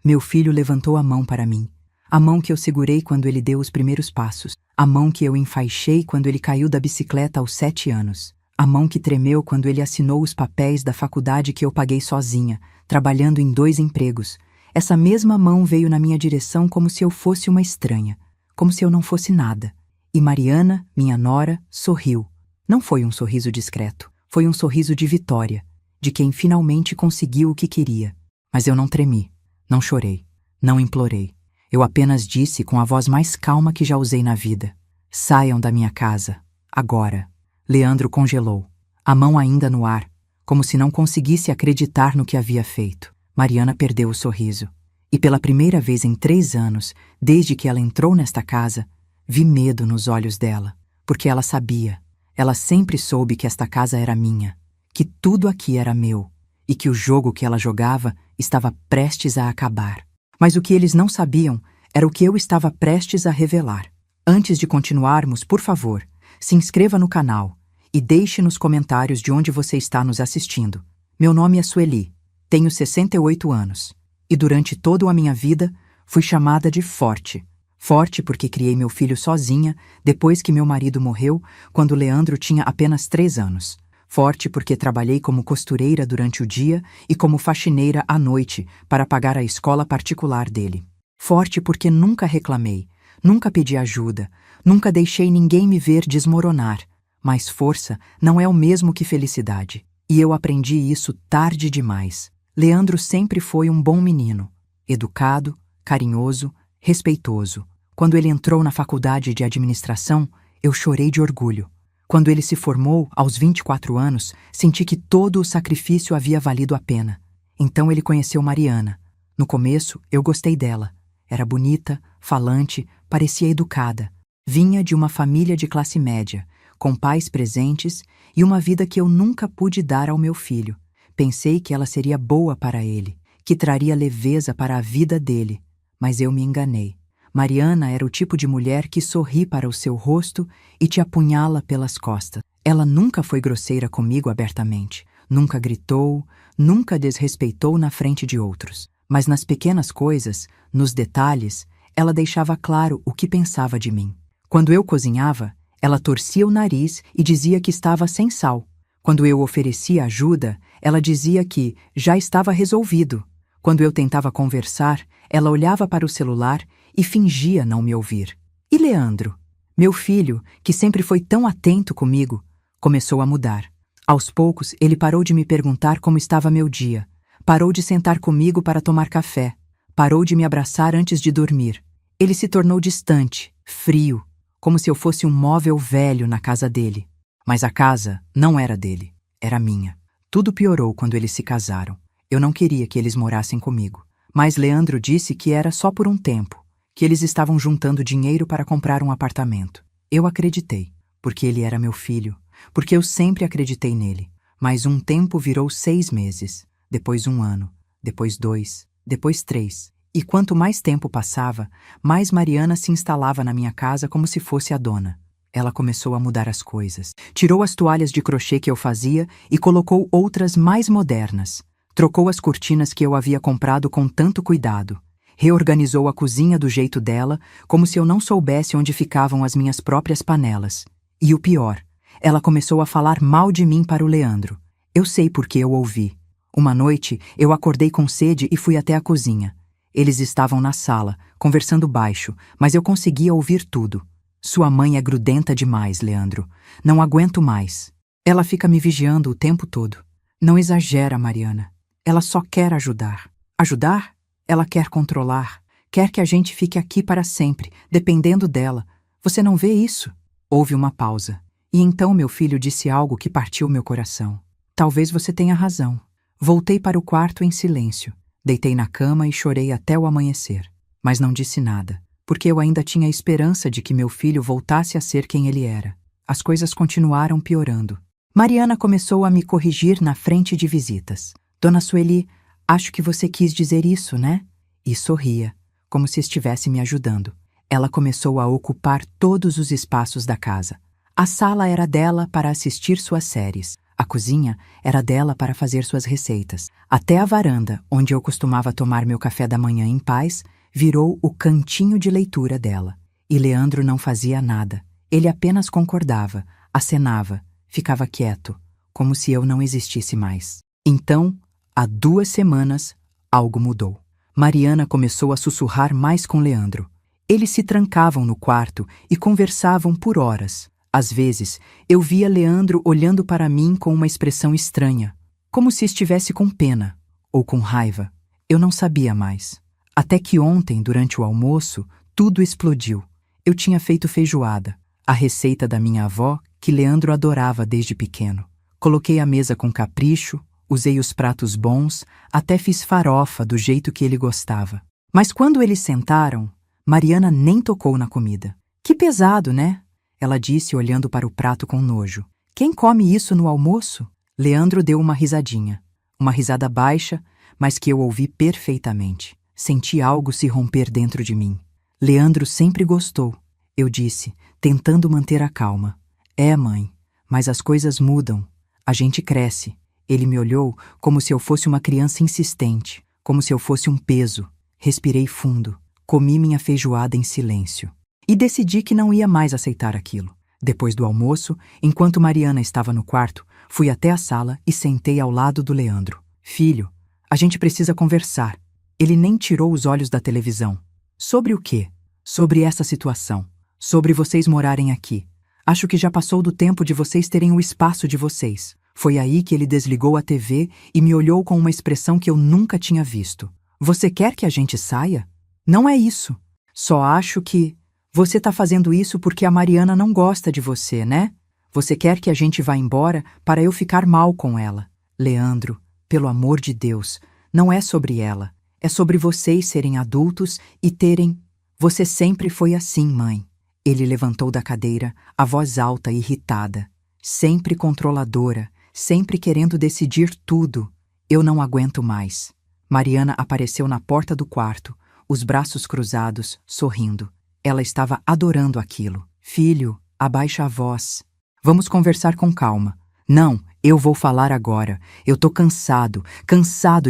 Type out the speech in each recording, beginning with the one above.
Meu filho levantou a mão para mim. A mão que eu segurei quando ele deu os primeiros passos. A mão que eu enfaixei quando ele caiu da bicicleta aos 7 anos. A mão que tremeu quando ele assinou os papéis da faculdade que eu paguei sozinha, trabalhando em 2 empregos. Essa mesma mão veio na minha direção como se eu fosse uma estranha, como se eu não fosse nada. E Mariana, minha nora, sorriu. Não foi um sorriso discreto, foi um sorriso de vitória, de quem finalmente conseguiu o que queria. Mas eu não tremi, não chorei, não implorei. Eu apenas disse com a voz mais calma que já usei na vida: saiam da minha casa, agora. Leandro congelou, a mão ainda no ar, como se não conseguisse acreditar no que havia feito. Mariana perdeu o sorriso. E pela primeira vez em 3 anos, desde que ela entrou nesta casa, vi medo nos olhos dela, porque ela sabia, ela sempre soube que esta casa era minha, que tudo aqui era meu, e que o jogo que ela jogava estava prestes a acabar. Mas o que eles não sabiam era o que eu estava prestes a revelar. Antes de continuarmos, por favor, se inscreva no canal e deixe nos comentários de onde você está nos assistindo. Meu nome é Sueli, tenho 68 anos, e durante toda a minha vida fui chamada de Forte. Forte porque criei meu filho sozinha depois que meu marido morreu, quando Leandro tinha apenas 3 anos. Forte porque trabalhei como costureira durante o dia e como faxineira à noite para pagar a escola particular dele. Forte porque nunca reclamei, nunca pedi ajuda, nunca deixei ninguém me ver desmoronar. Mas força não é o mesmo que felicidade. E eu aprendi isso tarde demais. Leandro sempre foi um bom menino, educado, carinhoso, respeitoso. Quando ele entrou na faculdade de administração, eu chorei de orgulho. Quando ele se formou, aos 24 anos, senti que todo o sacrifício havia valido a pena. Então ele conheceu Mariana. No começo, eu gostei dela. Era bonita, falante, parecia educada. Vinha de uma família de classe média, com pais presentes e uma vida que eu nunca pude dar ao meu filho. Pensei que ela seria boa para ele, que traria leveza para a vida dele. Mas eu me enganei. Mariana era o tipo de mulher que sorri para o seu rosto e te apunhala pelas costas. Ela nunca foi grosseira comigo abertamente, nunca gritou, nunca desrespeitou na frente de outros. Mas nas pequenas coisas, nos detalhes, ela deixava claro o que pensava de mim. Quando eu cozinhava, ela torcia o nariz e dizia que estava sem sal. Quando eu oferecia ajuda, ela dizia que já estava resolvido. Quando eu tentava conversar, ela olhava para o celular e fingia não me ouvir. E Leandro, meu filho, que sempre foi tão atento comigo, começou a mudar. Aos poucos, ele parou de me perguntar como estava meu dia, parou de sentar comigo para tomar café, parou de me abraçar antes de dormir. Ele se tornou distante, frio, como se eu fosse um móvel velho na casa dele. Mas a casa não era dele, era minha. Tudo piorou quando eles se casaram. Eu não queria que eles morassem comigo. Mas Leandro disse que era só por um tempo, que eles estavam juntando dinheiro para comprar um apartamento. Eu acreditei, porque ele era meu filho, porque eu sempre acreditei nele. Mas um tempo virou 6 meses, depois 1 ano, depois 2, depois 3. E quanto mais tempo passava, mais Mariana se instalava na minha casa como se fosse a dona. Ela começou a mudar as coisas. Tirou as toalhas de crochê que eu fazia e colocou outras mais modernas. Trocou as cortinas que eu havia comprado com tanto cuidado. Reorganizou a cozinha do jeito dela, como se eu não soubesse onde ficavam as minhas próprias panelas. E o pior, ela começou a falar mal de mim para o Leandro. Eu sei por que eu ouvi. Uma noite, eu acordei com sede e fui até a cozinha. Eles estavam na sala, conversando baixo, mas eu conseguia ouvir tudo. Sua mãe é grudenta demais, Leandro. Não aguento mais. Ela fica me vigiando o tempo todo. Não exagera, Mariana. Ela só quer ajudar. Ajudar? Ela quer controlar. Quer que a gente fique aqui para sempre, dependendo dela. Você não vê isso? Houve uma pausa. E então meu filho disse algo que partiu meu coração. Talvez você tenha razão. Voltei para o quarto em silêncio. Deitei na cama e chorei até o amanhecer. Mas não disse nada, porque eu ainda tinha esperança de que meu filho voltasse a ser quem ele era. As coisas continuaram piorando. Mariana começou a me corrigir na frente de visitas. Dona Sueli, acho que você quis dizer isso, né? E sorria, como se estivesse me ajudando. Ela começou a ocupar todos os espaços da casa. A sala era dela para assistir suas séries. A A cozinha era dela para fazer suas receitas. Até a varanda, onde eu costumava tomar meu café da manhã em paz, virou o cantinho de leitura dela. E Leandro não fazia nada. Ele apenas concordava, acenava, ficava quieto, como se eu não existisse mais. Então, há 2 semanas, algo mudou. Mariana começou a sussurrar mais com Leandro. Eles se trancavam no quarto e conversavam por horas. Às vezes, eu via Leandro olhando para mim com uma expressão estranha, como se estivesse com pena ou com raiva. Eu não sabia mais. Até que ontem, durante o almoço, tudo explodiu. Eu tinha feito feijoada, a receita da minha avó, que Leandro adorava desde pequeno. Coloquei a mesa com capricho, usei os pratos bons, até fiz farofa do jeito que ele gostava. Mas quando eles sentaram, Mariana nem tocou na comida. Que pesado, né? Ela disse olhando para o prato com nojo. Quem come isso no almoço? Leandro deu uma risadinha. Uma risada baixa, mas que eu ouvi perfeitamente. Senti algo se romper dentro de mim. Leandro sempre gostou, eu disse, tentando manter a calma. É, mãe, mas as coisas mudam. A gente cresce. Ele me olhou como se eu fosse uma criança insistente, como se eu fosse um peso. Respirei fundo, comi minha feijoada em silêncio. E decidi que não ia mais aceitar aquilo. Depois do almoço, enquanto Mariana estava no quarto, fui até a sala e sentei ao lado do Leandro. Filho, a gente precisa conversar. Ele nem tirou os olhos da televisão. Sobre o quê? Sobre essa situação. Sobre vocês morarem aqui. Acho que já passou do tempo de vocês terem o espaço de vocês. Foi aí que ele desligou a TV e me olhou com uma expressão que eu nunca tinha visto. Você quer que a gente saia? Não é isso. Só acho que você tá fazendo isso porque a Mariana não gosta de você, né? Você quer que a gente vá embora para eu ficar mal com ela. Leandro, pelo amor de Deus, não é sobre ela. É sobre vocês serem adultos e terem... Você sempre foi assim, mãe. Ele levantou da cadeira, a voz alta e irritada. Sempre controladora, sempre querendo decidir tudo. Eu não aguento mais. Mariana apareceu na porta do quarto, os braços cruzados, sorrindo. Ela estava adorando aquilo. Filho, abaixa a voz. Vamos conversar com calma. Não, eu vou falar agora. Eu tô cansado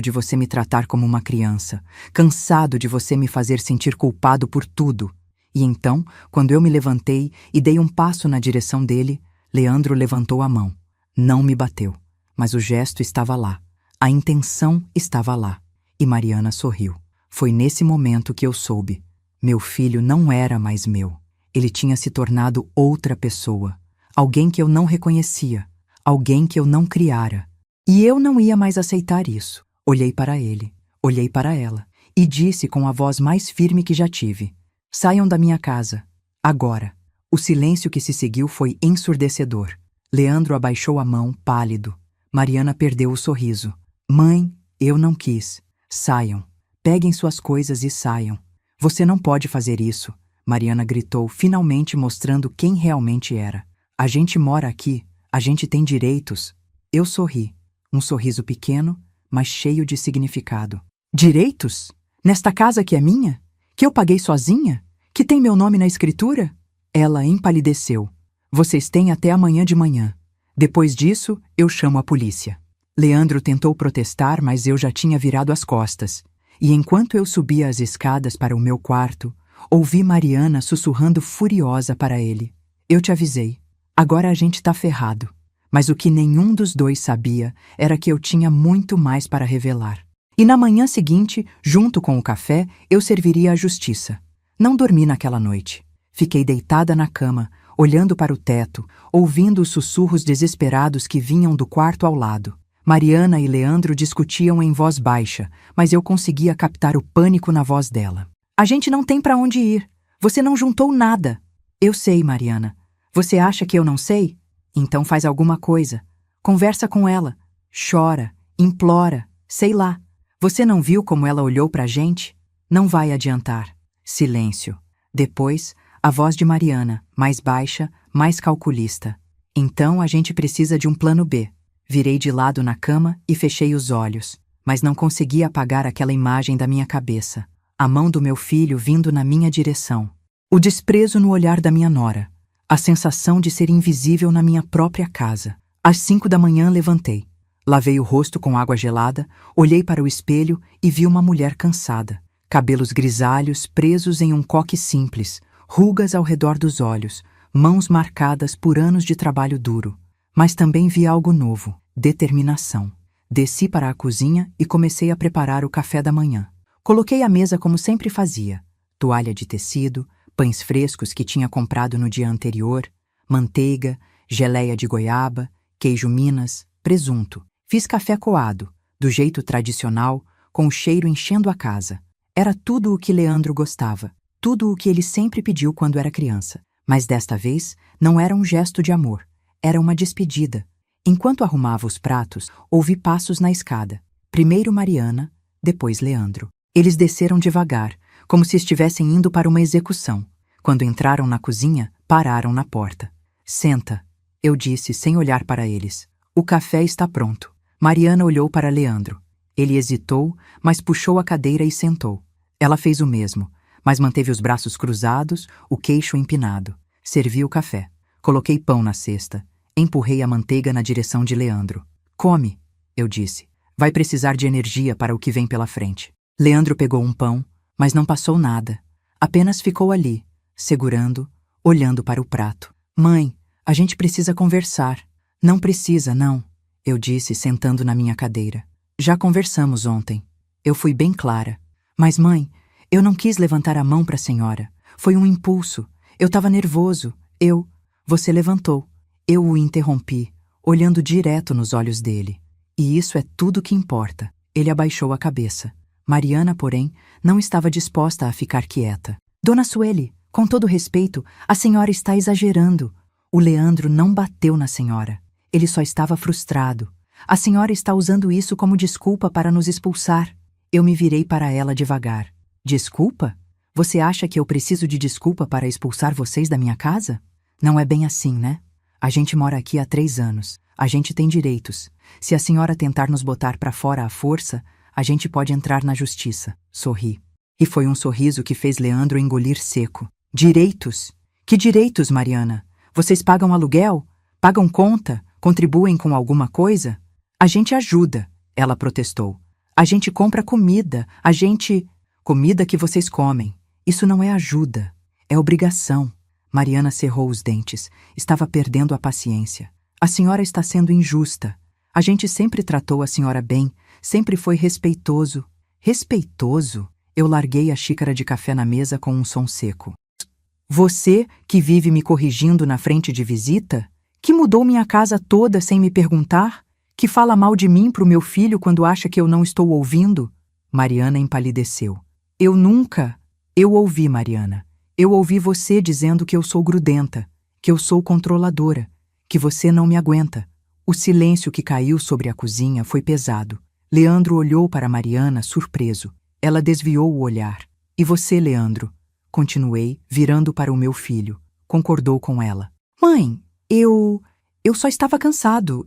de você me tratar como uma criança. Cansado de você me fazer sentir culpado por tudo. E então, quando eu me levantei e dei um passo na direção dele, Leandro levantou a mão. Não me bateu, mas o gesto estava lá. A intenção estava lá. E Mariana sorriu. Foi nesse momento que eu soube. Meu filho não era mais meu. Ele tinha se tornado outra pessoa. Alguém que eu não reconhecia. Alguém que eu não criara. E eu não ia mais aceitar isso. Olhei para ele, olhei para ela, e disse com a voz mais firme que já tive. Saiam da minha casa. Agora. O silêncio que se seguiu foi ensurdecedor. Leandro abaixou a mão, pálido. Mariana perdeu o sorriso. Mãe, eu não quis. Saiam. Peguem suas coisas e saiam. Você não pode fazer isso. Mariana gritou, finalmente mostrando quem realmente era. A gente mora aqui. A gente tem direitos. Eu sorri. Um sorriso pequeno, mas cheio de significado. Direitos? Nesta casa que é minha? Que eu paguei sozinha? Que tem meu nome na escritura? Ela empalideceu. Vocês têm até amanhã de manhã. Depois disso, eu chamo a polícia. Leandro tentou protestar, mas eu já tinha virado as costas. E enquanto eu subia as escadas para o meu quarto, ouvi Mariana sussurrando furiosa para ele. Eu te avisei. Agora a gente tá ferrado. Mas o que nenhum dos dois sabia era que eu tinha muito mais para revelar. E na manhã seguinte, junto com o café, eu serviria a justiça. Não dormi naquela noite. Fiquei deitada na cama, olhando para o teto, ouvindo os sussurros desesperados que vinham do quarto ao lado. Mariana e Leandro discutiam em voz baixa, mas eu conseguia captar o pânico na voz dela. A gente não tem para onde ir. Você não juntou nada. Eu sei, Mariana. Você acha que eu não sei? Então faz alguma coisa. Conversa com ela. Chora, implora, sei lá. Você não viu como ela olhou pra gente? Não vai adiantar. Silêncio. Depois, a voz de Mariana, mais baixa, mais calculista. Então a gente precisa de um plano B. Virei de lado na cama e fechei os olhos, mas não conseguia apagar aquela imagem da minha cabeça. A mão do meu filho vindo na minha direção. O desprezo no olhar da minha nora. A sensação de ser invisível na minha própria casa. Às 5 da manhã levantei. Lavei o rosto com água gelada, olhei para o espelho e vi uma mulher cansada. Cabelos grisalhos presos em um coque simples, rugas ao redor dos olhos, mãos marcadas por anos de trabalho duro. Mas também vi algo novo: determinação. Desci para a cozinha e comecei a preparar o café da manhã. Coloquei a mesa como sempre fazia: toalha de tecido, pães frescos que tinha comprado no dia anterior, manteiga, geleia de goiaba, queijo Minas, presunto. Fiz café coado, do jeito tradicional, com o cheiro enchendo a casa. Era tudo o que Leandro gostava, tudo o que ele sempre pediu quando era criança. Mas desta vez não era um gesto de amor, era uma despedida. Enquanto arrumava os pratos, ouvi passos na escada. Primeiro Mariana, depois Leandro. Eles desceram devagar, como se estivessem indo para uma execução. Quando entraram na cozinha, pararam na porta. Senta, eu disse sem olhar para eles. O café está pronto. Mariana olhou para Leandro. Ele hesitou, mas puxou a cadeira e sentou. Ela fez o mesmo, mas manteve os braços cruzados, o queixo empinado. Servi o café. Coloquei pão na cesta. Empurrei a manteiga na direção de Leandro. Come, eu disse. Vai precisar de energia para o que vem pela frente. Leandro pegou um pão, mas não passou nada. Apenas ficou ali, segurando, olhando para o prato. Mãe, a gente precisa conversar. Não precisa, não, eu disse sentando na minha cadeira. Já conversamos ontem. Eu fui bem clara. Mas, mãe, eu não quis levantar a mão para a senhora. Foi um impulso. Eu estava nervoso. Você levantou. Eu o interrompi, olhando direto nos olhos dele. E isso é tudo que importa. Ele abaixou a cabeça. Mariana, porém, não estava disposta a ficar quieta. Dona Sueli, com todo respeito, a senhora está exagerando. O Leandro não bateu na senhora. Ele só estava frustrado. A senhora está usando isso como desculpa para nos expulsar. Eu me virei para ela devagar. Desculpa? Você acha que eu preciso de desculpa para expulsar vocês da minha casa? Não é bem assim, né? A gente mora aqui há 3 anos. A gente tem direitos. Se a senhora tentar nos botar para fora à força, a gente pode entrar na justiça. Sorri. E foi um sorriso que fez Leandro engolir seco. Direitos? Que direitos, Mariana? Vocês pagam aluguel? Pagam conta? Contribuem com alguma coisa? A gente ajuda, ela protestou. A gente compra comida, Comida que vocês comem. Isso não é ajuda, é obrigação. Mariana cerrou os dentes. Estava perdendo a paciência. A senhora está sendo injusta. A gente sempre tratou a senhora bem, sempre foi respeitoso. Respeitoso? Eu larguei a xícara de café na mesa com um som seco. Você, que vive me corrigindo na frente de visita? Que mudou minha casa toda sem me perguntar? Que fala mal de mim pro meu filho quando acha que eu não estou ouvindo? Mariana empalideceu. Eu ouvi, Mariana. Eu ouvi você dizendo que eu sou grudenta, que eu sou controladora, que você não me aguenta. O silêncio que caiu sobre a cozinha foi pesado. Leandro olhou para Mariana, surpreso. Ela desviou o olhar. E você, Leandro? Continuei, virando para o meu filho. Concordou com ela. Mãe, eu só estava cansado.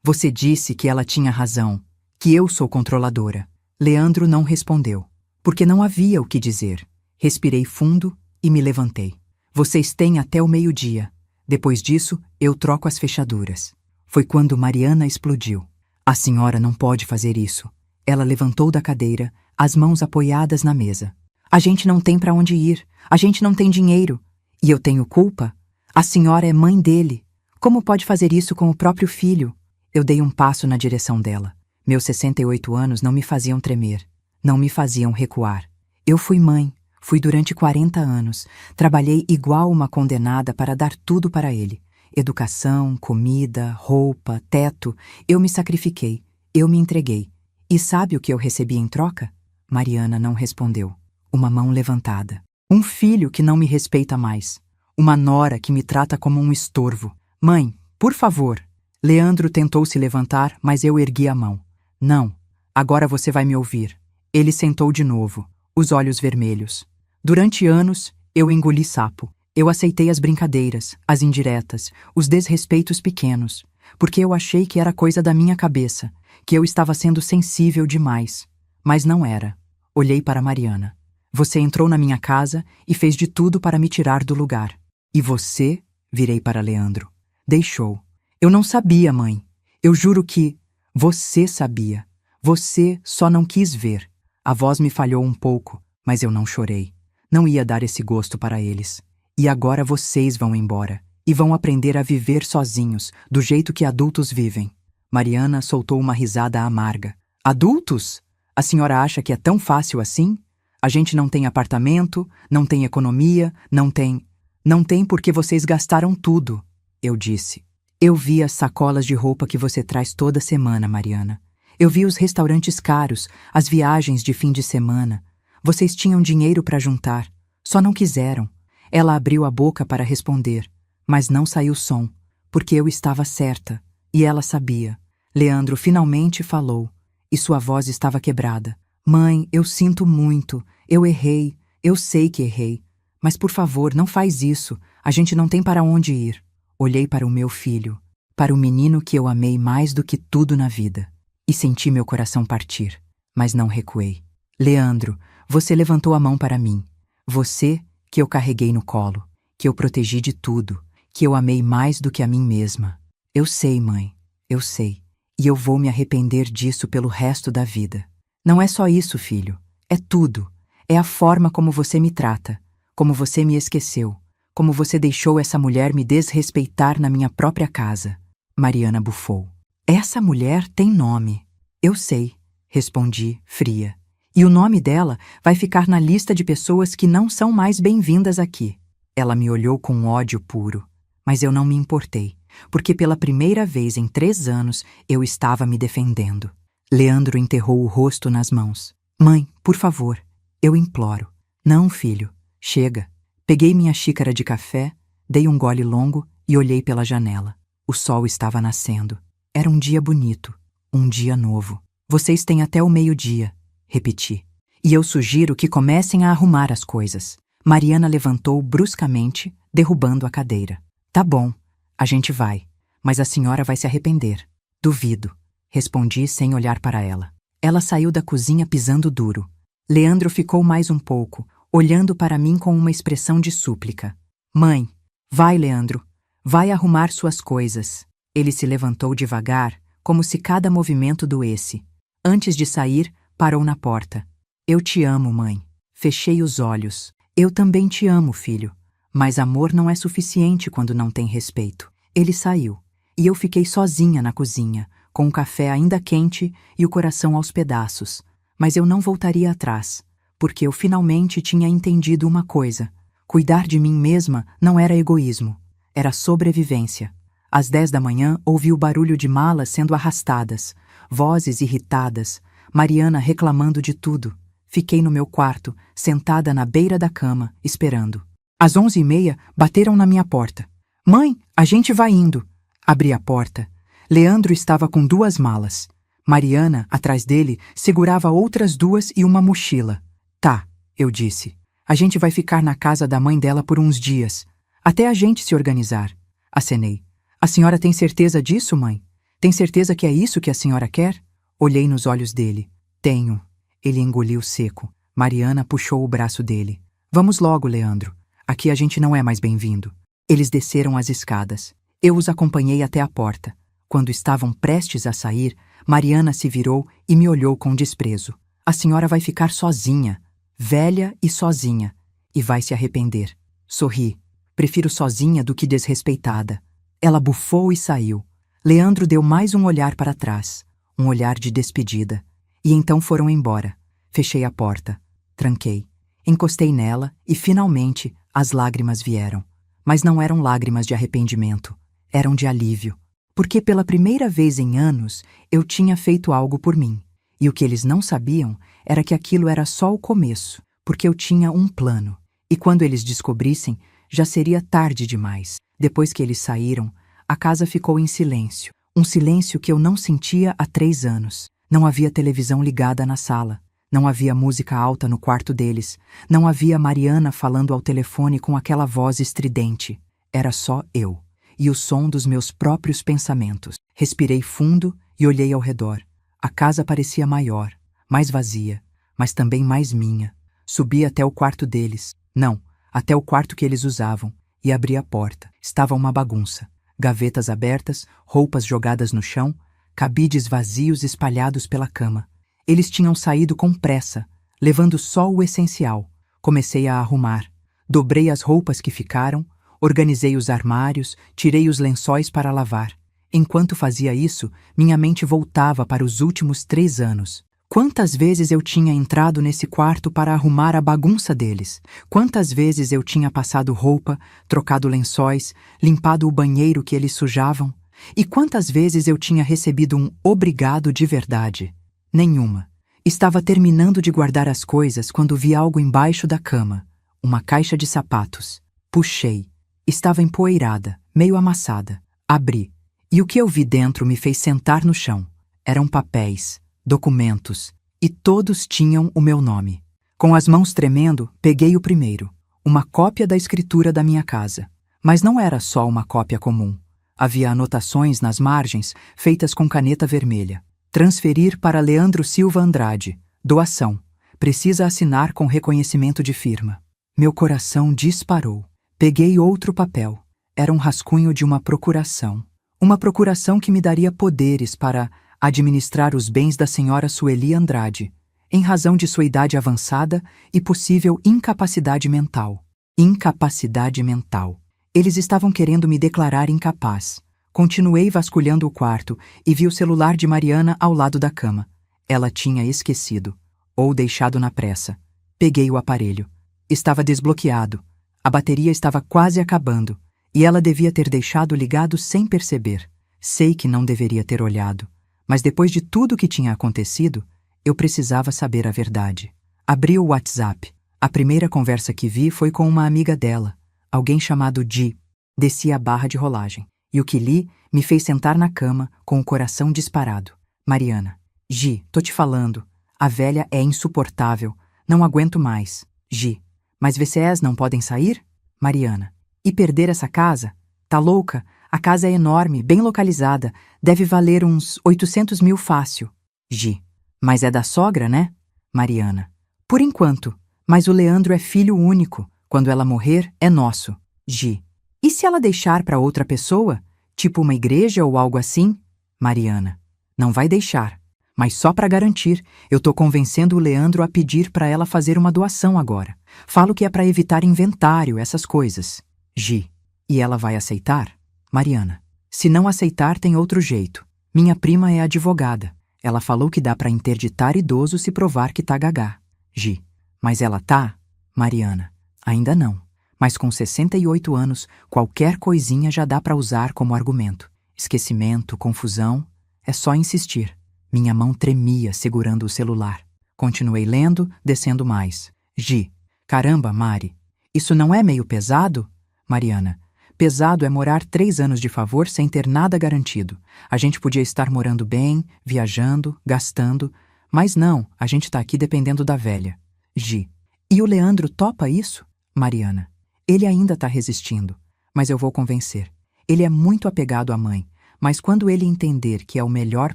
Você disse que ela tinha razão, que eu sou controladora. Leandro não respondeu, porque não havia o que dizer. Respirei fundo e me levantei. Vocês têm até o meio-dia. Depois disso, eu troco as fechaduras. Foi quando Mariana explodiu. A senhora não pode fazer isso. Ela levantou da cadeira, as mãos apoiadas na mesa. A gente não tem para onde ir. A gente não tem dinheiro. E eu tenho culpa? A senhora é mãe dele. Como pode fazer isso com o próprio filho? Eu dei um passo na direção dela. Meus 68 anos não me faziam tremer. Não me faziam recuar. Eu fui mãe. Fui durante 40 anos. Trabalhei igual uma condenada para dar tudo para ele. Educação, comida, roupa, teto. Eu me sacrifiquei. Eu me entreguei. E sabe o que eu recebi em troca? Mariana não respondeu. Uma mão levantada. Um filho que não me respeita mais. Uma nora que me trata como um estorvo. Mãe, por favor. Leandro tentou se levantar, mas eu ergui a mão. Não. Agora você vai me ouvir. Ele sentou de novo, os olhos vermelhos. Durante anos, eu engoli sapo. Eu aceitei as brincadeiras, as indiretas, os desrespeitos pequenos, porque eu achei que era coisa da minha cabeça, que eu estava sendo sensível demais. Mas não era. Olhei para Mariana. Você entrou na minha casa e fez de tudo para me tirar do lugar. E você, virei para Leandro, deixou. Eu não sabia, mãe. Eu juro que você sabia. Você só não quis ver. A voz me falhou um pouco, mas eu não chorei. Não ia dar esse gosto para eles. E agora vocês vão embora. E vão aprender a viver sozinhos, do jeito que adultos vivem. Mariana soltou uma risada amarga. Adultos? A senhora acha que é tão fácil assim? A gente não tem apartamento, não tem economia, não tem... Não tem porque vocês gastaram tudo, eu disse. Eu vi as sacolas de roupa que você traz toda semana, Mariana. Eu vi os restaurantes caros, as viagens de fim de semana. Vocês tinham dinheiro para juntar, só não quiseram. Ela abriu a boca para responder, mas não saiu som, porque eu estava certa, e ela sabia. Leandro finalmente falou, e sua voz estava quebrada. Mãe, eu sinto muito, eu errei, eu sei que errei. Mas por favor, não faz isso, a gente não tem para onde ir. Olhei para o meu filho, para o menino que eu amei mais do que tudo na vida, e senti meu coração partir, mas não recuei. Leandro, você levantou a mão para mim. Você que eu carreguei no colo, que eu protegi de tudo, que eu amei mais do que a mim mesma. Eu sei, mãe, eu sei, e eu vou me arrepender disso pelo resto da vida. Não é só isso, filho, é tudo. É a forma como você me trata, como você me esqueceu, como você deixou essa mulher me desrespeitar na minha própria casa. Mariana bufou. Essa mulher tem nome. Eu sei, respondi, fria. E o nome dela vai ficar na lista de pessoas que não são mais bem-vindas aqui. Ela me olhou com ódio puro, mas eu não me importei, porque pela primeira vez em 3 anos eu estava me defendendo. Leandro enterrou o rosto nas mãos. Mãe, por favor, eu imploro. Não, filho, chega. Peguei minha xícara de café, dei um gole longo e olhei pela janela. O sol estava nascendo. Era um dia bonito, um dia novo. Vocês têm até o meio-dia, repeti. E eu sugiro que comecem a arrumar as coisas. Mariana levantou bruscamente, derrubando a cadeira. Tá bom, a gente vai, mas a senhora vai se arrepender. Duvido, respondi sem olhar para ela. Ela saiu da cozinha pisando duro. Leandro ficou mais um pouco, olhando para mim com uma expressão de súplica. Mãe, vai, Leandro, vai arrumar suas coisas. Ele se levantou devagar, como se cada movimento doesse. Antes de sair, parou na porta. Eu te amo, mãe. Fechei os olhos. Eu também te amo, filho. Mas amor não é suficiente quando não tem respeito. Ele saiu, e eu fiquei sozinha na cozinha, com o café ainda quente e o coração aos pedaços. Mas eu não voltaria atrás, porque eu finalmente tinha entendido uma coisa. Cuidar de mim mesma não era egoísmo, era sobrevivência. Às 10 da manhã ouvi o barulho de malas sendo arrastadas, vozes irritadas, Mariana reclamando de tudo. Fiquei no meu quarto, sentada na beira da cama, esperando. Às 11h30, bateram na minha porta. Mãe, a gente vai indo. Abri a porta. Leandro estava com 2 malas. Mariana, atrás dele, segurava outras 2 e uma mochila. Tá, eu disse. A gente vai ficar na casa da mãe dela por uns dias, até a gente se organizar. Acenei. A senhora tem certeza disso, mãe? Tem certeza que é isso que a senhora quer? Olhei nos olhos dele. Tenho. Ele engoliu seco. Mariana puxou o braço dele. Vamos logo, Leandro. Aqui a gente não é mais bem-vindo. Eles desceram as escadas. Eu os acompanhei até a porta. Quando estavam prestes a sair, Mariana se virou e me olhou com desprezo. A senhora vai ficar sozinha, velha e sozinha, e vai se arrepender. Sorri. Prefiro sozinha do que desrespeitada. Ela bufou e saiu. Leandro deu mais um olhar para trás, um olhar de despedida. E então foram embora. Fechei a porta. Tranquei. Encostei nela e, finalmente, as lágrimas vieram. Mas não eram lágrimas de arrependimento. Eram de alívio. Porque pela primeira vez em anos, eu tinha feito algo por mim. E o que eles não sabiam era que aquilo era só o começo, porque eu tinha um plano. E quando eles descobrissem, já seria tarde demais. Depois que eles saíram, a casa ficou em silêncio. Um silêncio que eu não sentia há 3 anos. Não havia televisão ligada na sala. Não havia música alta no quarto deles. Não havia Mariana falando ao telefone com aquela voz estridente. Era só eu. E o som dos meus próprios pensamentos. Respirei fundo e olhei ao redor. A casa parecia maior, mais vazia, mas também mais minha. Subi até o quarto deles. Não, até o quarto que eles usavam. E abri a porta. Estava uma bagunça. gavetas abertas, roupas jogadas no chão, cabides vazios espalhados pela cama. Eles tinham saído com pressa, levando só o essencial. Comecei a arrumar. Dobrei as roupas que ficaram, organizei os armários, tirei os lençóis para lavar. Enquanto fazia isso, minha mente voltava para os últimos 3 anos. Quantas vezes eu tinha entrado nesse quarto para arrumar a bagunça deles? Quantas vezes eu tinha passado roupa, trocado lençóis, limpado o banheiro que eles sujavam? E quantas vezes eu tinha recebido um obrigado de verdade? Nenhuma. Estava terminando de guardar as coisas quando vi algo embaixo da cama. Uma caixa de sapatos. Puxei. Estava empoeirada, meio amassada. Abri. E o que eu vi dentro me fez sentar no chão. Eram papéis, documentos, e todos tinham o meu nome. Com as mãos tremendo, peguei o primeiro, uma cópia da escritura da minha casa. Mas não era só uma cópia comum. Havia anotações nas margens, feitas com caneta vermelha. Transferir para Leandro Silva Andrade. Doação. Precisa assinar com reconhecimento de firma. Meu coração disparou. Peguei outro papel. Era um rascunho de uma procuração. Uma procuração que me daria poderes para administrar os bens da senhora Sueli Andrade, em razão de sua idade avançada e possível incapacidade mental. Incapacidade mental. Eles estavam querendo me declarar incapaz. Continuei vasculhando o quarto e vi o celular de Mariana ao lado da cama. Ela tinha esquecido, ou deixado na pressa. Peguei o aparelho. Estava desbloqueado. A bateria estava quase acabando. E ela devia ter deixado ligado sem perceber. Sei que não deveria ter olhado. Mas depois de tudo que tinha acontecido, eu precisava saber a verdade. Abri o WhatsApp. A primeira conversa que vi foi com uma amiga dela, alguém chamado Di. Desci a barra de rolagem. E o que li me fez sentar na cama com o coração disparado. Mariana. Gi, tô te falando. A velha é insuportável. Não aguento mais. Gi. Mas VCEs não podem sair? Mariana. E perder essa casa? Tá louca? A casa é enorme, bem localizada. Deve valer uns 800 mil fácil. Gi. Mas é da sogra, né? Mariana. Por enquanto. Mas o Leandro é filho único. Quando ela morrer, é nosso. Gi. E se ela deixar para outra pessoa? Tipo uma igreja ou algo assim? Mariana. Não vai deixar. Mas só para garantir, eu tô convencendo o Leandro a pedir para ela fazer uma doação agora. Falo que é para evitar inventário, essas coisas. Gi. E ela vai aceitar? Mariana. Se não aceitar, tem outro jeito. Minha prima é advogada. Ela falou que dá para interditar idoso se provar que tá gagá. Gi. Mas ela tá? Mariana. Ainda não. Mas com 68 anos, qualquer coisinha já dá para usar como argumento. Esquecimento, confusão, é só insistir. Minha mão tremia segurando o celular. Continuei lendo, descendo mais. Gi. Caramba, Mari. Isso não é meio pesado? Mariana. Pesado é morar 3 anos de favor sem ter nada garantido. A gente podia estar morando bem, viajando, gastando. Mas não, a gente tá aqui dependendo da velha. Gi. E o Leandro topa isso? Mariana. Ele ainda tá resistindo. Mas eu vou convencer. Ele é muito apegado à mãe. Mas quando ele entender que é o melhor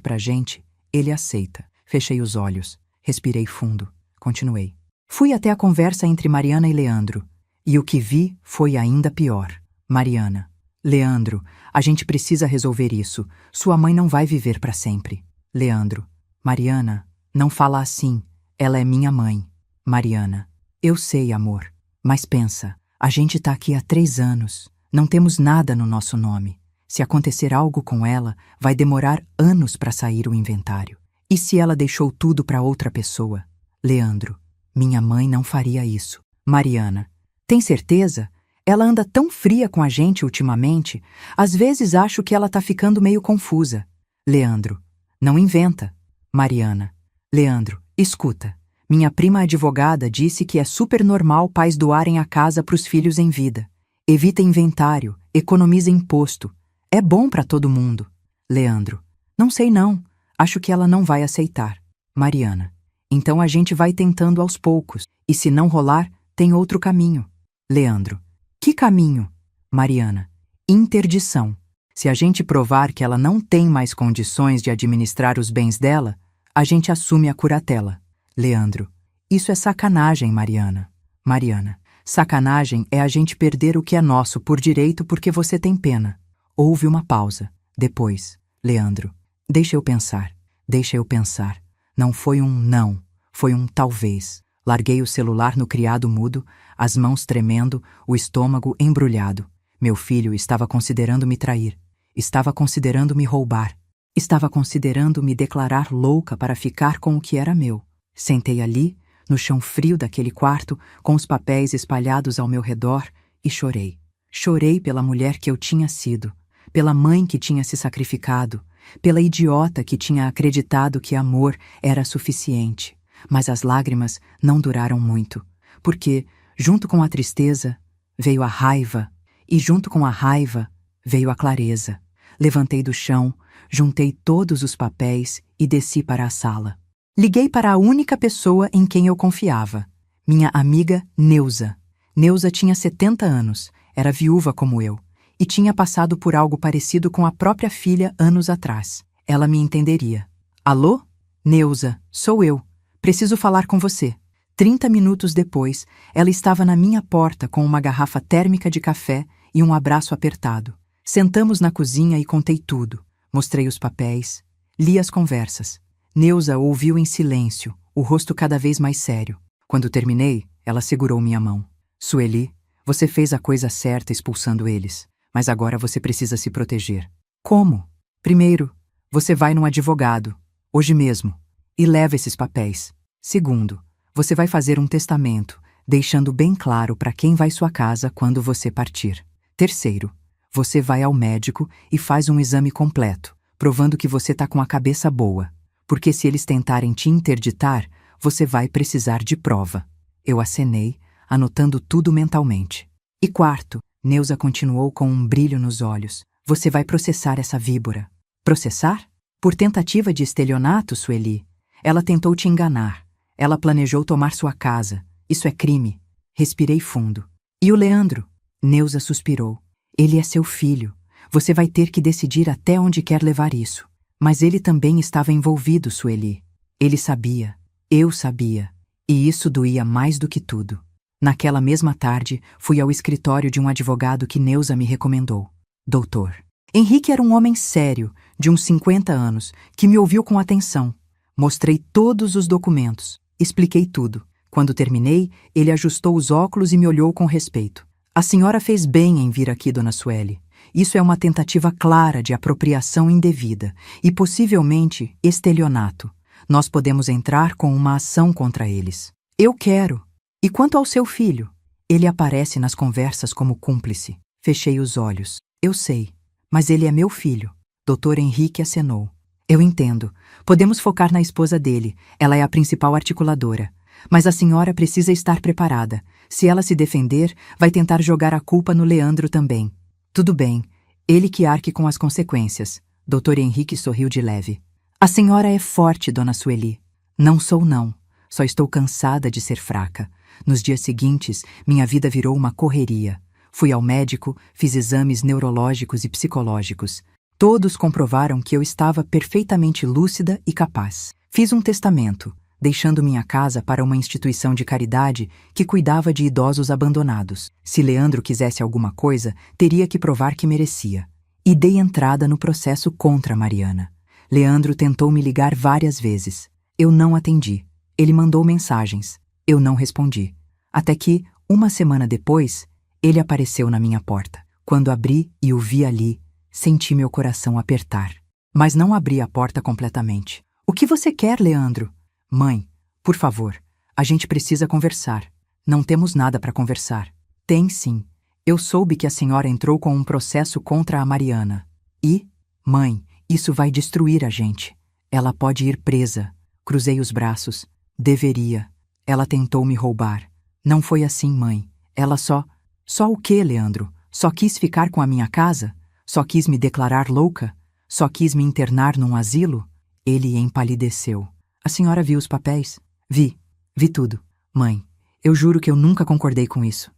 pra gente, ele aceita. Fechei os olhos. Respirei fundo. Continuei. Fui até a conversa entre Mariana e Leandro. E o que vi foi ainda pior. Mariana. Leandro, a gente precisa resolver isso. Sua mãe não vai viver para sempre. Leandro. Mariana, não fala assim. Ela é minha mãe. Mariana. Eu sei, amor. Mas pensa, a gente tá aqui há 3 anos. Não temos nada no nosso nome. Se acontecer algo com ela, vai demorar anos para sair o inventário. E se ela deixou tudo para outra pessoa? Leandro. Minha mãe não faria isso. Mariana. Tem certeza? Ela anda tão fria com a gente ultimamente. Às vezes acho que ela tá ficando meio confusa. Leandro. Não inventa. Mariana. Leandro, escuta. Minha prima advogada disse que é super normal pais doarem a casa pros filhos em vida. Evita inventário, economiza imposto. É bom para todo mundo. Leandro. Não sei não. Acho que ela não vai aceitar. Mariana. Então a gente vai tentando aos poucos. E se não rolar, tem outro caminho. Leandro. Que caminho? Mariana. Interdição. Se a gente provar que ela não tem mais condições de administrar os bens dela, a gente assume a curatela. Leandro. Isso é sacanagem, Mariana. Mariana. Sacanagem é a gente perder o que é nosso por direito porque você tem pena. Houve uma pausa. Depois, Leandro, deixa eu pensar. Deixa eu pensar. Não foi um não, foi um talvez. Larguei o celular no criado mudo, as mãos tremendo, o estômago embrulhado. Meu filho estava considerando me trair. Estava considerando me roubar. Estava considerando me declarar louca para ficar com o que era meu. Sentei ali, no chão frio daquele quarto, com os papéis espalhados ao meu redor, e chorei. Chorei pela mulher que eu tinha sido, pela mãe que tinha se sacrificado, pela idiota que tinha acreditado que amor era suficiente. Mas as lágrimas não duraram muito, porque, junto com a tristeza, veio a raiva, e junto com a raiva, veio a clareza. Levantei do chão, juntei todos os papéis e desci para a sala. Liguei para a única pessoa em quem eu confiava, minha amiga Neuza. Neuza tinha 70 anos, era viúva como eu, e tinha passado por algo parecido com a própria filha anos atrás. Ela me entenderia. Alô? Neuza, sou eu. Preciso falar com você. 30 minutos depois, ela estava na minha porta com uma garrafa térmica de café e um abraço apertado. Sentamos na cozinha e contei tudo. Mostrei os papéis, li as conversas. Neuza ouviu em silêncio, o rosto cada vez mais sério. Quando terminei, ela segurou minha mão. Sueli, você fez a coisa certa expulsando eles, mas agora você precisa se proteger. Como? Primeiro, você vai num advogado, hoje mesmo, e leva esses papéis. Segundo, você vai fazer um testamento, deixando bem claro para quem vai sua casa quando você partir. Terceiro, você vai ao médico e faz um exame completo, provando que você tá com a cabeça boa. Porque se eles tentarem te interditar, você vai precisar de prova. Eu acenei, anotando tudo mentalmente. E quarto, Neuza continuou com um brilho nos olhos. Você vai processar essa víbora. Processar? Por tentativa de estelionato, Sueli. Ela tentou te enganar. Ela planejou tomar sua casa. Isso é crime. Respirei fundo. E o Leandro? Neuza suspirou. Ele é seu filho. Você vai ter que decidir até onde quer levar isso. Mas ele também estava envolvido, Sueli. Ele sabia. Eu sabia. E isso doía mais do que tudo. Naquela mesma tarde, fui ao escritório de um advogado que Neuza me recomendou. Doutor. Henrique era um homem sério, de uns 50 anos, que me ouviu com atenção. Mostrei todos os documentos. Expliquei tudo. Quando terminei, ele ajustou os óculos e me olhou com respeito. A senhora fez bem em vir aqui, dona Sueli. Isso é uma tentativa clara de apropriação indevida e possivelmente estelionato. Nós podemos entrar com uma ação contra eles. Eu quero. E quanto ao seu filho? Ele aparece nas conversas como cúmplice. Fechei os olhos. Eu sei. Mas ele é meu filho. Dr. Henrique acenou. Eu entendo. Podemos focar na esposa dele. Ela é a principal articuladora. Mas a senhora precisa estar preparada. Se ela se defender, vai tentar jogar a culpa no Leandro também. Tudo bem. Ele que arque com as consequências. Dr. Henrique sorriu de leve. A senhora é forte, dona Sueli. Não sou não. Só estou cansada de ser fraca. Nos dias seguintes, minha vida virou uma correria. Fui ao médico, fiz exames neurológicos e psicológicos. Todos comprovaram que eu estava perfeitamente lúcida e capaz. Fiz um testamento, deixando minha casa para uma instituição de caridade que cuidava de idosos abandonados. Se Leandro quisesse alguma coisa, teria que provar que merecia. E dei entrada no processo contra Mariana. Leandro tentou me ligar várias vezes. Eu não atendi. Ele mandou mensagens. Eu não respondi. Até que, uma semana depois, ele apareceu na minha porta. Quando abri e o vi ali, senti meu coração apertar. Mas não abri a porta completamente. O que você quer, Leandro? Mãe, por favor, a gente precisa conversar. Não temos nada para conversar. Tem sim. Eu soube que a senhora entrou com um processo contra a Mariana. E, mãe, isso vai destruir a gente. Ela pode ir presa. Cruzei os braços. Deveria. Ela tentou me roubar. Não foi assim, mãe. Ela só... Só o quê, Leandro? Só quis ficar com a minha casa? Só quis me declarar louca? Só quis me internar num asilo? Ele empalideceu. A senhora viu os papéis? Vi. Vi tudo. Mãe, eu juro que eu nunca concordei com isso.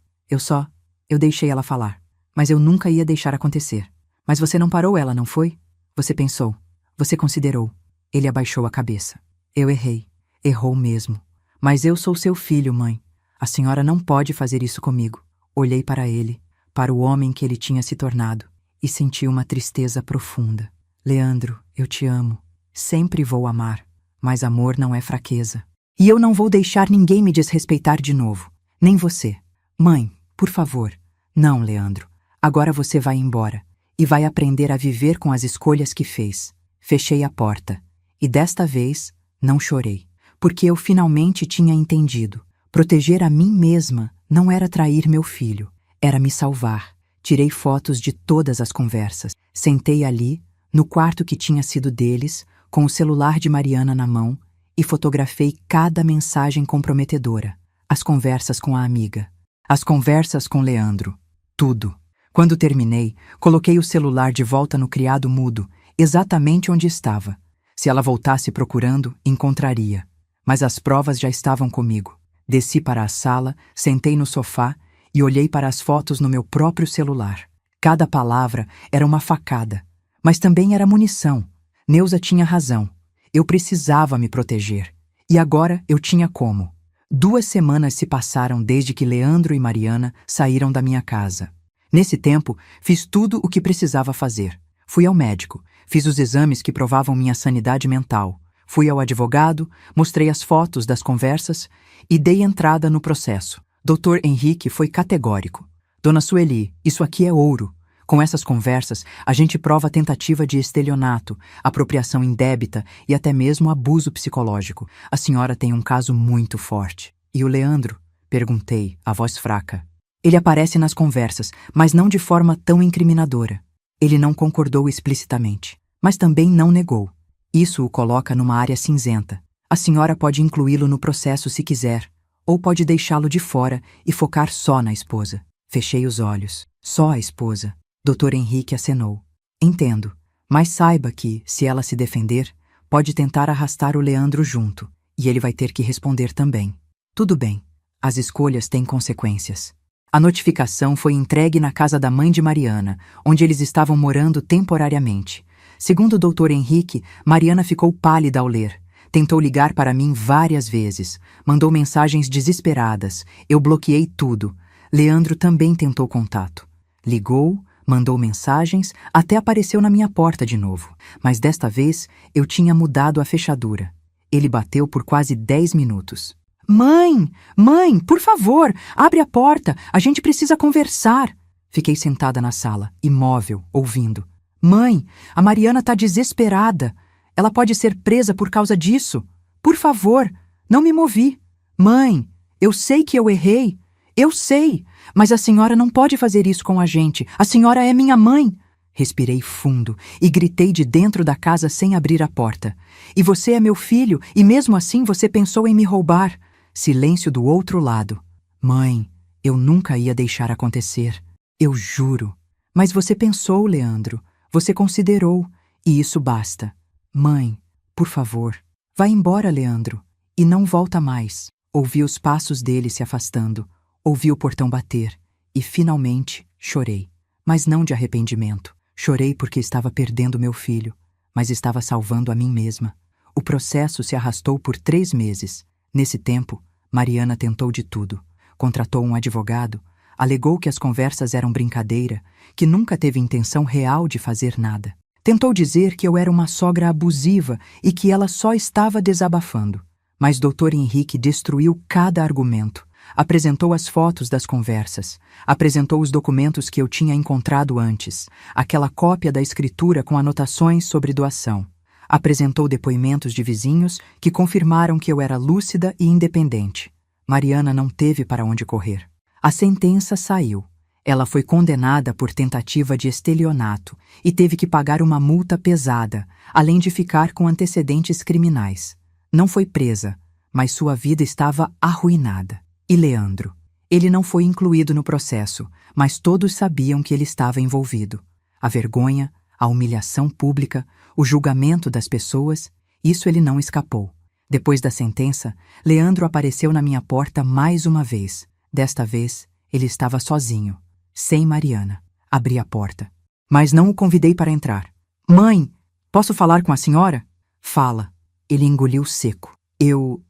Eu deixei ela falar. Mas eu nunca ia deixar acontecer. Mas você não parou ela, não foi? Você pensou. Você considerou. Ele abaixou a cabeça. Eu errei. Errou mesmo. Mas eu sou seu filho, mãe. A senhora não pode fazer isso comigo. Olhei para ele, para o homem que ele tinha se tornado. e senti uma tristeza profunda. Leandro, eu te amo. Sempre vou amar. Mas amor não é fraqueza. E eu não vou deixar ninguém me desrespeitar de novo. Nem você. Mãe, por favor. Não, Leandro. Agora você vai embora. E vai aprender a viver com as escolhas que fez. Fechei a porta. E desta vez, não chorei. Porque eu finalmente tinha entendido. Proteger a mim mesma não era trair meu filho. Era me salvar. Tirei fotos de todas as conversas. Sentei ali, no quarto que tinha sido deles, com o celular de Mariana na mão, e fotografei cada mensagem comprometedora. As conversas com a amiga. As conversas com Leandro. Tudo. Quando terminei, coloquei o celular de volta no criado mudo, exatamente onde estava. Se ela voltasse procurando, encontraria. Mas as provas já estavam comigo. Desci para a sala, sentei no sofá e olhei para as fotos no meu próprio celular. Cada palavra era uma facada, mas também era munição. Neuza tinha razão. Eu precisava me proteger. E agora eu tinha como. 2 semanas se passaram desde que Leandro e Mariana saíram da minha casa. Nesse tempo, fiz tudo o que precisava fazer. Fui ao médico, fiz os exames que provavam minha sanidade mental. Fui ao advogado, mostrei as fotos das conversas e dei entrada no processo. Dr. Henrique foi categórico. Dona Sueli, isso aqui é ouro. Com essas conversas, a gente prova a tentativa de estelionato, apropriação indébita e até mesmo abuso psicológico. A senhora tem um caso muito forte. E o Leandro? Perguntei, a voz fraca. Ele aparece nas conversas, mas não de forma tão incriminadora. Ele não concordou explicitamente, mas também não negou. Isso o coloca numa área cinzenta. A senhora pode incluí-lo no processo se quiser, ou pode deixá-lo de fora e focar só na esposa. Fechei os olhos. Só a esposa. Dr. Henrique acenou. Entendo, mas saiba que, se ela se defender, pode tentar arrastar o Leandro junto, e ele vai ter que responder também. Tudo bem. As escolhas têm consequências. A notificação foi entregue na casa da mãe de Mariana, onde eles estavam morando temporariamente. Segundo o Dr. Henrique, Mariana ficou pálida ao ler. Tentou ligar para mim várias vezes. Mandou mensagens desesperadas. Eu bloqueei tudo. Leandro também tentou contato. Ligou, mandou mensagens, até apareceu na minha porta de novo. Mas desta vez, eu tinha mudado a fechadura. Ele bateu por quase 10 minutos. Mãe! Mãe, por favor, abre a porta. A gente precisa conversar. Fiquei sentada na sala, imóvel, ouvindo. Mãe, a Mariana está desesperada. Ela pode ser presa por causa disso. Por favor, não me movi. Mãe, eu sei que eu errei. Eu sei, mas a senhora não pode fazer isso com a gente. A senhora é minha mãe. Respirei fundo e gritei de dentro da casa sem abrir a porta. E você é meu filho, e mesmo assim você pensou em me roubar. Silêncio do outro lado. Mãe, eu nunca ia deixar acontecer. Eu juro. Mas você pensou, Leandro. Você considerou, e isso basta. Mãe, por favor, vá embora, Leandro, e não volta mais. Ouvi os passos dele se afastando. Ouvi o portão bater e, finalmente, chorei. Mas não de arrependimento. Chorei porque estava perdendo meu filho, mas estava salvando a mim mesma. O processo se arrastou por 3 meses. Nesse tempo, Mariana tentou de tudo. Contratou um advogado, alegou que as conversas eram brincadeira, que nunca teve intenção real de fazer nada. Tentou dizer que eu era uma sogra abusiva e que ela só estava desabafando. Mas Dr. Henrique destruiu cada argumento. Apresentou as fotos das conversas, apresentou os documentos que eu tinha encontrado antes, aquela cópia da escritura com anotações sobre doação. Apresentou depoimentos de vizinhos que confirmaram que eu era lúcida e independente. Mariana não teve para onde correr. A sentença saiu. Ela foi condenada por tentativa de estelionato e teve que pagar uma multa pesada, além de ficar com antecedentes criminais. Não foi presa, mas sua vida estava arruinada. E Leandro? Ele não foi incluído no processo, mas todos sabiam que ele estava envolvido. A vergonha, a humilhação pública, o julgamento das pessoas, isso ele não escapou. Depois da sentença, Leandro apareceu na minha porta mais uma vez. Desta vez, ele estava sozinho, sem Mariana. Abri a porta, mas não o convidei para entrar. Mãe, posso falar com a senhora? Fala. Ele engoliu seco. Eu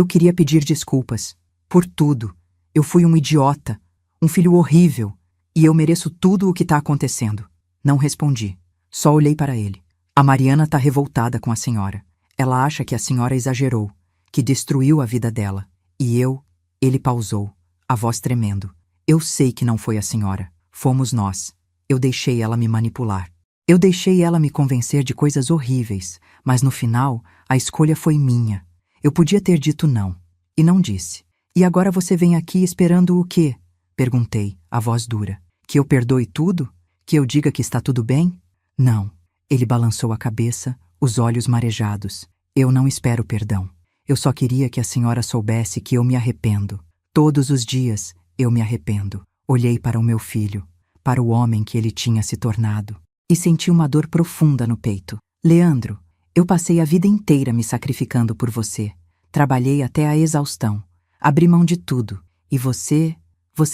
queria pedir desculpas. Por tudo. Eu fui um idiota, um filho horrível, e eu mereço tudo o que está acontecendo. Não respondi. Só olhei para ele. A Mariana tá revoltada com a senhora. Ela acha que a senhora exagerou, que destruiu a vida dela. E eu... Ele pausou, a voz tremendo. Eu sei que não foi a senhora. Fomos nós. Eu deixei ela me manipular. Eu deixei ela me convencer de coisas horríveis, mas no final, a escolha foi minha. Eu podia ter dito não. E não disse. E agora você vem aqui esperando o quê? Perguntei, a voz dura. Que eu perdoe tudo? Que eu diga que está tudo bem? Não. Ele balançou a cabeça, os olhos marejados. Eu não espero perdão. Eu só queria que a senhora soubesse que eu me arrependo. Todos os dias, eu me arrependo. Olhei para o meu filho, para o homem que ele tinha se tornado, e senti uma dor profunda no peito. Leandro, eu passei a vida inteira me sacrificando por você. Trabalhei até a exaustão. Abri mão de tudo. E você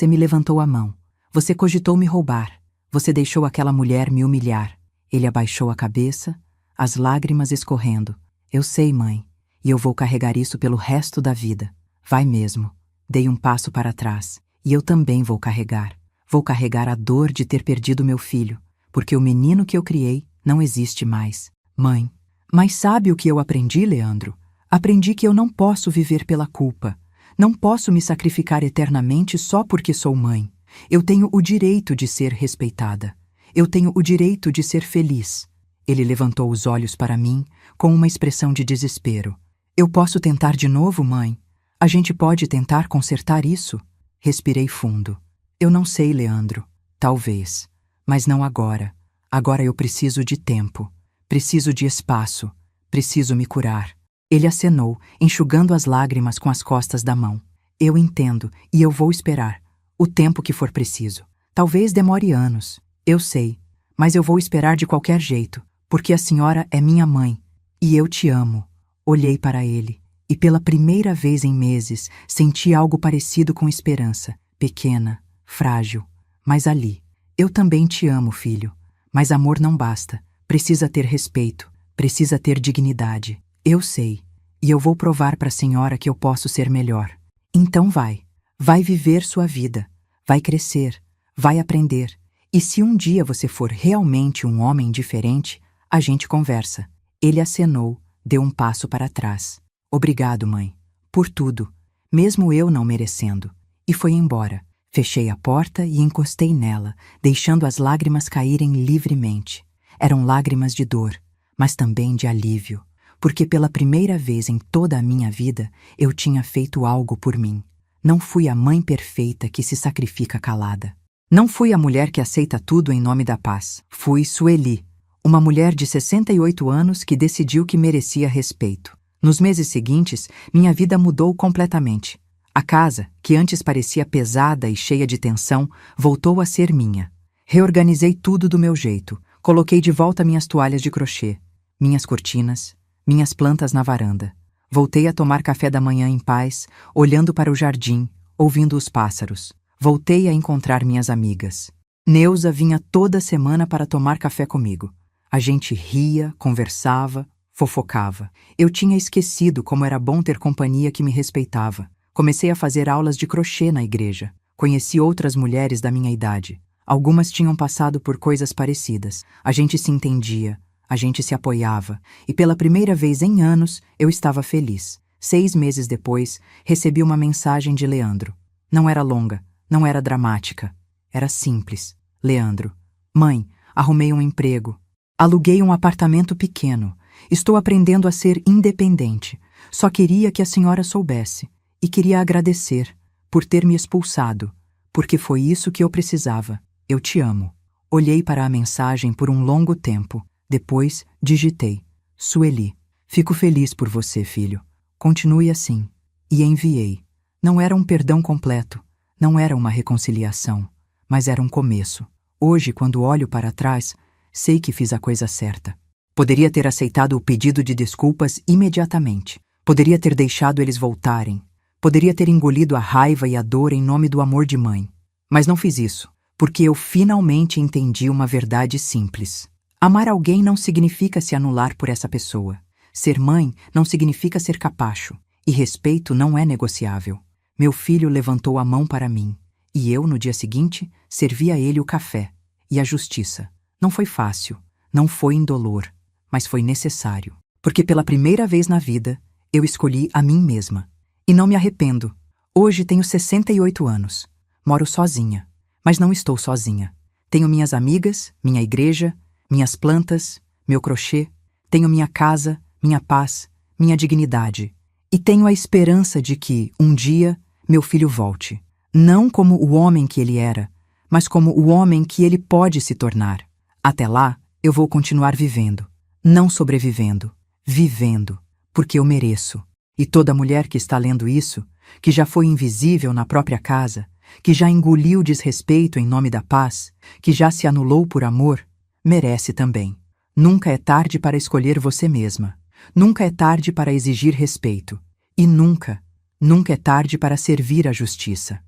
me levantou a mão. Você cogitou me roubar. Você deixou aquela mulher me humilhar. Ele abaixou a cabeça, as lágrimas escorrendo. Eu sei, mãe, e eu vou carregar isso pelo resto da vida. Vai mesmo. Dei um passo para trás. E eu também vou carregar. Vou carregar a dor de ter perdido meu filho, porque o menino que eu criei não existe mais. Mãe, mas sabe o que eu aprendi, Leandro? Aprendi que eu não posso viver pela culpa. Não posso me sacrificar eternamente só porque sou mãe. Eu tenho o direito de ser respeitada. Eu tenho o direito de ser feliz. Ele levantou os olhos para mim com uma expressão de desespero. Eu posso tentar de novo, mãe? A gente pode tentar consertar isso? Respirei fundo. Eu não sei, Leandro. Talvez. Mas não agora. Agora eu preciso de tempo. Preciso de espaço. Preciso me curar. Ele acenou, enxugando as lágrimas com as costas da mão. Eu entendo, e eu vou esperar. O tempo que for preciso. Talvez demore anos. Eu sei. Mas eu vou esperar de qualquer jeito, porque a senhora é minha mãe. E eu te amo. Olhei para ele, e pela primeira vez em meses senti algo parecido com esperança. Pequena, frágil, mas ali. Eu também te amo, filho. Mas amor não basta. Precisa ter respeito. Precisa ter dignidade. Eu sei. E eu vou provar para a senhora que eu posso ser melhor. Então vai. Vai viver sua vida. Vai crescer. Vai aprender. E se um dia você for realmente um homem diferente, a gente conversa. Ele acenou, deu um passo para trás. Obrigado, mãe. Por tudo. Mesmo eu não merecendo. E foi embora. Fechei a porta e encostei nela, deixando as lágrimas caírem livremente. Eram lágrimas de dor, mas também de alívio, porque pela primeira vez em toda a minha vida eu tinha feito algo por mim. Não fui a mãe perfeita que se sacrifica calada. Não fui a mulher que aceita tudo em nome da paz. Fui Sueli, uma mulher de 68 anos que decidiu que merecia respeito. Nos meses seguintes, minha vida mudou completamente. A casa, que antes parecia pesada e cheia de tensão, voltou a ser minha. Reorganizei tudo do meu jeito. Coloquei de volta minhas toalhas de crochê, minhas cortinas, minhas plantas na varanda. Voltei a tomar café da manhã em paz, olhando para o jardim, ouvindo os pássaros. Voltei a encontrar minhas amigas. Neuza vinha toda semana para tomar café comigo. A gente ria, conversava, fofocava. Eu tinha esquecido como era bom ter companhia que me respeitava. Comecei a fazer aulas de crochê na igreja. Conheci outras mulheres da minha idade. Algumas tinham passado por coisas parecidas. A gente se entendia, a gente se apoiava. E pela primeira vez em anos, eu estava feliz. 6 meses depois, recebi uma mensagem de Leandro. Não era longa, não era dramática. Era simples. Leandro: mãe, arrumei um emprego. Aluguei um apartamento pequeno. Estou aprendendo a ser independente. Só queria que a senhora soubesse. E queria agradecer por ter me expulsado, porque foi isso que eu precisava. Eu te amo. Olhei para a mensagem por um longo tempo. Depois, digitei: Sueli. Fico feliz por você, filho. Continue assim. E enviei. Não era um perdão completo. Não era uma reconciliação. Mas era um começo. Hoje, quando olho para trás, sei que fiz a coisa certa. Poderia ter aceitado o pedido de desculpas imediatamente. Poderia ter deixado eles voltarem. Poderia ter engolido a raiva e a dor em nome do amor de mãe. Mas não fiz isso, porque eu finalmente entendi uma verdade simples. Amar alguém não significa se anular por essa pessoa. Ser mãe não significa ser capacho. E respeito não é negociável. Meu filho levantou a mão para mim. E eu, no dia seguinte, servi a ele o café. E a justiça. Não foi fácil, não foi indolor, mas foi necessário. Porque pela primeira vez na vida, eu escolhi a mim mesma. E não me arrependo. Hoje tenho 68 anos. Moro sozinha. Mas não estou sozinha. Tenho minhas amigas, minha igreja, minhas plantas, meu crochê. Tenho minha casa, minha paz, minha dignidade. E tenho a esperança de que, um dia, meu filho volte. Não como o homem que ele era, mas como o homem que ele pode se tornar. Até lá, eu vou continuar vivendo. Não sobrevivendo. Vivendo. Porque eu mereço. E toda mulher que está lendo isso, que já foi invisível na própria casa, que já engoliu desrespeito em nome da paz, que já se anulou por amor, merece também. Nunca é tarde para escolher você mesma. Nunca é tarde para exigir respeito. E nunca, nunca é tarde para servir a justiça.